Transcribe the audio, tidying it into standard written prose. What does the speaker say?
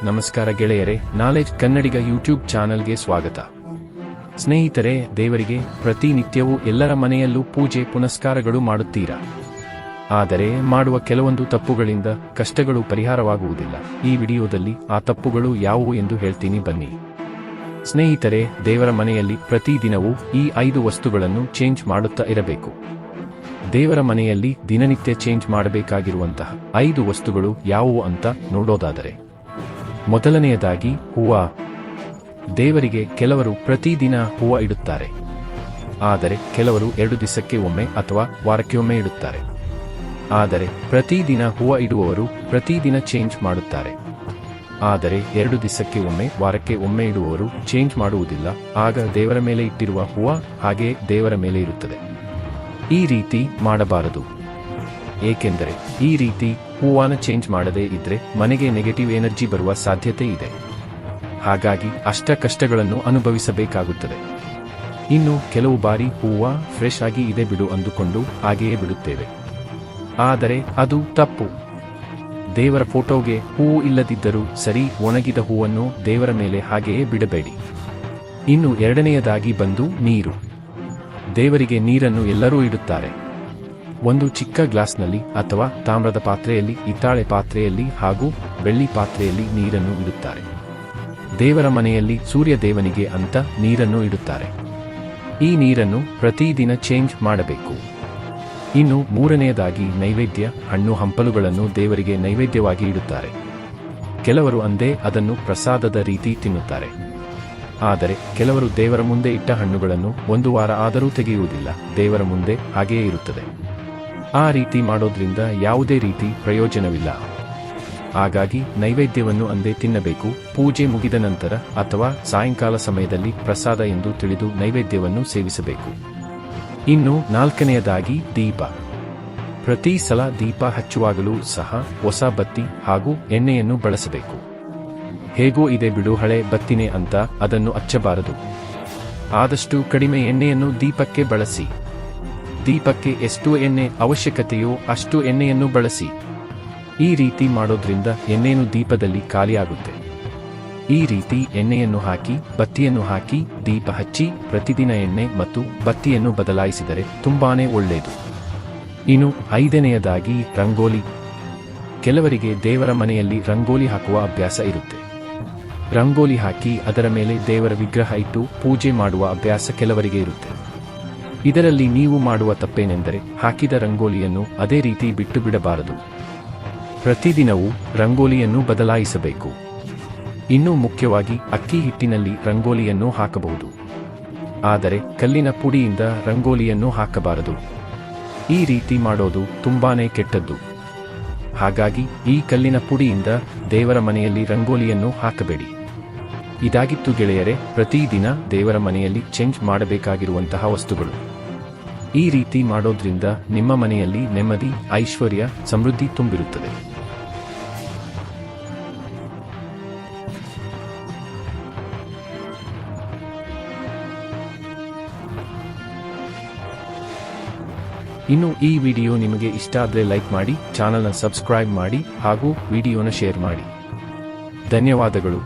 ನಮಸ್ಕಾರ ಗೆಳೆಯರೆ, ನಾಲೆಜ್ ಕನ್ನಡಿಗ ಯೂಟ್ಯೂಬ್ ಚಾನಲ್ಗೆ ಸ್ವಾಗತ. ಸ್ನೇಹಿತರೆ, ದೇವರಿಗೆ ಪ್ರತಿನಿತ್ಯವೂ ಎಲ್ಲರ ಮನೆಯಲ್ಲೂ ಪೂಜೆ ಪುನಸ್ಕಾರಗಳು ಮಾಡುತ್ತೀರಾ. ಆದರೆ ಮಾಡುವ ಕೆಲವೊಂದು ತಪ್ಪುಗಳಿಂದ ಕಷ್ಟಗಳು ಪರಿಹಾರವಾಗುವುದಿಲ್ಲ. ಈ ವಿಡಿಯೋದಲ್ಲಿ ಆ ತಪ್ಪುಗಳು ಯಾವುವು ಎಂದು ಹೇಳ್ತೀನಿ ಬನ್ನಿ. ಸ್ನೇಹಿತರೆ, ದೇವರ ಮನೆಯಲ್ಲಿ ಪ್ರತಿದಿನವೂ ಈ 5 ವಸ್ತುಗಳನ್ನು ಚೇಂಜ್ ಮಾಡುತ್ತಾ ಇರಬೇಕು. ದೇವರ ಮನೆಯಲ್ಲಿ ದಿನನಿತ್ಯ ಚೇಂಜ್ ಮಾಡಬೇಕಾಗಿರುವಂತಹ 5 ವಸ್ತುಗಳು ಯಾವುವು ಅಂತ ನೋಡೋದಾದರೆ, ಮೊದಲನೆಯದಾಗಿ ಹೂವ. ದೇವರಿಗೆ ಕೆಲವರು ಪ್ರತಿದಿನ ಹೂವ ಇಡುತ್ತಾರೆ. ಆದರೆ ಕೆಲವರು 2 ದಿವಸಕ್ಕೆ ಒಮ್ಮೆ ಅಥವಾ ವಾರಕ್ಕೆ ಒಮ್ಮೆ ಇಡುತ್ತಾರೆ. ಆದರೆ ಪ್ರತಿದಿನ ಹೂವ ಇಡುವವರು ಪ್ರತಿದಿನ ಚೇಂಜ್ ಮಾಡುತ್ತಾರೆ. ಆದರೆ 2 ದಿವಸಕ್ಕೆ ಒಮ್ಮೆ ವಾರಕ್ಕೆ ಒಮ್ಮೆ ಇಡುವವರು ಚೇಂಜ್ ಮಾಡುವುದಿಲ್ಲ. ಆಗ ದೇವರ ಮೇಲೆ ಇಟ್ಟಿರುವ ಹೂವ ಹಾಗೆ ದೇವರ ಮೇಲೆ ಇರುತ್ತದೆ. ಈ ರೀತಿ ಮಾಡಬಾರದು. ಏಕೆಂದರೆ ಈ ರೀತಿ ಹೂವಾನ ಚೇಂಜ್ ಮಾಡದೇ ಇದ್ರೆ ಮನೆಗೆ ನೆಗೆಟಿವ್ ಎನರ್ಜಿ ಬರುವ ಸಾಧ್ಯತೆ ಇದೆ. ಹಾಗಾಗಿ ಅಷ್ಟ ಕಷ್ಟಗಳನ್ನು ಅನುಭವಿಸಬೇಕಾಗುತ್ತದೆ. ಇನ್ನು ಕೆಲವು ಬಾರಿ ಹೂವ ಫ್ರೆಶ್ ಆಗಿ ಇದೆ ಬಿಡು ಅಂದುಕೊಂಡು ಹಾಗೆಯೇ ಬಿಡುತ್ತೇವೆ. ಆದರೆ ಅದು ತಪ್ಪು. ದೇವರ ಫೋಟೋಗೆ ಹೂವು ಇಲ್ಲದಿದ್ದರೂ ಸರಿ, ಒಣಗಿದ ಹೂವನ್ನು ದೇವರ ಮೇಲೆ ಹಾಗೆಯೇ ಬಿಡಬೇಡಿ. ಇನ್ನು ಎರಡನೆಯದಾಗಿ ಬಂದು ನೀರು. ದೇವರಿಗೆ ನೀರನ್ನು ಎಲ್ಲರೂ ಇಡುತ್ತಾರೆ. ಒಂದು ಚಿಕ್ಕ ಗ್ಲಾಸ್ನಲ್ಲಿ ಅಥವಾ ತಾಮ್ರದ ಪಾತ್ರೆಯಲ್ಲಿ, ಹಿತ್ತಾಳೆ ಪಾತ್ರೆಯಲ್ಲಿ ಹಾಗೂ ಬೆಳ್ಳಿ ಪಾತ್ರೆಯಲ್ಲಿ ನೀರನ್ನು ಇಡುತ್ತಾರೆ. ದೇವರ ಮನೆಯಲ್ಲಿ ಸೂರ್ಯ ದೇವನಿಗೆ ಅಂತ ನೀರನ್ನು ಇಡುತ್ತಾರೆ. ಈ ನೀರನ್ನು ಪ್ರತಿದಿನ ಚೇಂಜ್ ಮಾಡಬೇಕು. ಇನ್ನು ಮೂರನೆಯದಾಗಿ ನೈವೇದ್ಯ. ಹಣ್ಣು ಹಂಪಲುಗಳನ್ನು ದೇವರಿಗೆ ನೈವೇದ್ಯವಾಗಿ ಇಡುತ್ತಾರೆ. ಕೆಲವರು ಅಂದೇ ಅದನ್ನು ಪ್ರಸಾದದ ರೀತಿ ತಿನ್ನುತ್ತಾರೆ. ಆದರೆ ಕೆಲವರು ದೇವರ ಮುಂದೆ ಇಟ್ಟ ಹಣ್ಣುಗಳನ್ನು 1 ವಾರ ಆದರೂ ತೆಗೆಯುವುದಿಲ್ಲ. ದೇವರ ಮುಂದೆ ಹಾಗೆಯೇ ಇರುತ್ತದೆ. ಆ ರೀತಿ ಮಾಡೋದ್ರಿಂದ ಯಾವುದೇ ರೀತಿ ಪ್ರಯೋಜನವಿಲ್ಲ. ಹಾಗಾಗಿ ನೈವೇದ್ಯವನ್ನು ಅಂದೇ ತಿನ್ನಬೇಕು. ಪೂಜೆ ಮುಗಿದ ನಂತರ ಅಥವಾ ಸಾಯಂಕಾಲ ಸಮಯದಲ್ಲಿ ಪ್ರಸಾದ ಎಂದು ತಿಳಿದು ನೈವೇದ್ಯವನ್ನು ಸೇವಿಸಬೇಕು. ಇನ್ನು 4ನೆಯದಾಗಿ ದೀಪ. ಪ್ರತಿ ಸಲ ದೀಪ ಹಚ್ಚುವಾಗಲೂ ಸಹ ಹೊಸ ಬತ್ತಿ ಹಾಗೂ ಎಣ್ಣೆಯನ್ನು ಬಳಸಬೇಕು. ಹೇಗೋ ಇದೆ ಬಿಡು, ಹಳೆ ಬತ್ತಿನೇ ಅಂತ ಅದನ್ನು ಹಚ್ಚಬಾರದು. ಆದಷ್ಟು ಕಡಿಮೆ ಎಣ್ಣೆಯನ್ನು ದೀಪಕ್ಕೆ ಬಳಸಿ. ದೀಪಕ್ಕೆ ಎಷ್ಟು ಎಣ್ಣೆ ಅವಶ್ಯಕತೆಯೋ ಅಷ್ಟು ಎಣ್ಣೆಯನ್ನು ಬಳಸಿ. ಈ ರೀತಿ ಮಾಡೋದ್ರಿಂದ ಎಣ್ಣೆಯನ್ನು ದೀಪದಲ್ಲಿ ಖಾಲಿಯಾಗುತ್ತೆ. ಈ ರೀತಿ ಎಣ್ಣೆಯನ್ನು ಹಾಕಿ ಬತ್ತಿಯನ್ನು ಹಾಕಿ ದೀಪ ಹಚ್ಚಿ ಪ್ರತಿದಿನ ಎಣ್ಣೆ ಮತ್ತು ಬತ್ತಿಯನ್ನು ಬದಲಾಯಿಸಿದರೆ ತುಂಬಾನೇ ಒಳ್ಳೆಯದು. ಇನ್ನು 5ನೆಯದಾಗಿ ರಂಗೋಲಿ. ಕೆಲವರಿಗೆ ದೇವರ ಮನೆಯಲ್ಲಿ ರಂಗೋಲಿ ಹಾಕುವ ಅಭ್ಯಾಸ ಇರುತ್ತೆ. ರಂಗೋಲಿ ಹಾಕಿ ಅದರ ಮೇಲೆ ದೇವರ ವಿಗ್ರಹ ಇಟ್ಟು ಪೂಜೆ ಮಾಡುವ ಅಭ್ಯಾಸ ಕೆಲವರಿಗೆ ಇರುತ್ತೆ. ಇದರಲ್ಲಿ ನೀವು ಮಾಡುವ ತಪ್ಪೇನೆಂದರೆ ಹಾಕಿದ ರಂಗೋಲಿಯನ್ನು ಅದೇ ರೀತಿ ಬಿಟ್ಟು ಬಿಡಬಾರದು. ಪ್ರತಿದಿನವೂ ರಂಗೋಲಿಯನ್ನು ಬದಲಾಯಿಸಬೇಕು. ಇನ್ನೂ ಮುಖ್ಯವಾಗಿ ಅಕ್ಕಿ ಹಿಟ್ಟಿನಲ್ಲಿ ರಂಗೋಲಿಯನ್ನು ಹಾಕಬಹುದು. ಆದರೆ ಕಲ್ಲಿನ ಪುಡಿಯಿಂದ ರಂಗೋಲಿಯನ್ನು ಹಾಕಬಾರದು. ಈ ರೀತಿ ಮಾಡೋದು ತುಂಬಾನೇ ಕೆಟ್ಟದ್ದು. ಹಾಗಾಗಿ ಈ ಕಲ್ಲಿನ ಪುಡಿಯಿಂದ ದೇವರ ಮನೆಯಲ್ಲಿ ರಂಗೋಲಿಯನ್ನು ಹಾಕಬೇಡಿ. ಇದಾಗಿತ್ತು ಗೆಳೆಯರೆ, ಪ್ರತಿದಿನ ದೇವರ ಮನೆಯಲ್ಲಿ ಚೇಂಜ್ ಮಾಡಬೇಕಾಗಿರುವಂತಹ ವಸ್ತುಗಳು. ಈ ರೀತಿ ಮಾಡೋದ್ರಿಂದ ನಿಮ್ಮ ಮನೆಯಲ್ಲಿ ನೆಮ್ಮದಿ, ಐಶ್ವರ್ಯ, ಸಮೃದ್ಧಿ ತುಂಬಿರುತ್ತದೆ. ಇನ್ನು ಈ ವಿಡಿಯೋ ನಿಮಗೆ ಇಷ್ಟ ಆದರೆ ಲೈಕ್ ಮಾಡಿ, ಚಾನಲ್ನ ಸಬ್ಸ್ಕ್ರೈಬ್ ಮಾಡಿ ಹಾಗೂ ವಿಡಿಯೋನ ಶೇರ್ ಮಾಡಿ. ಧನ್ಯವಾದಗಳು.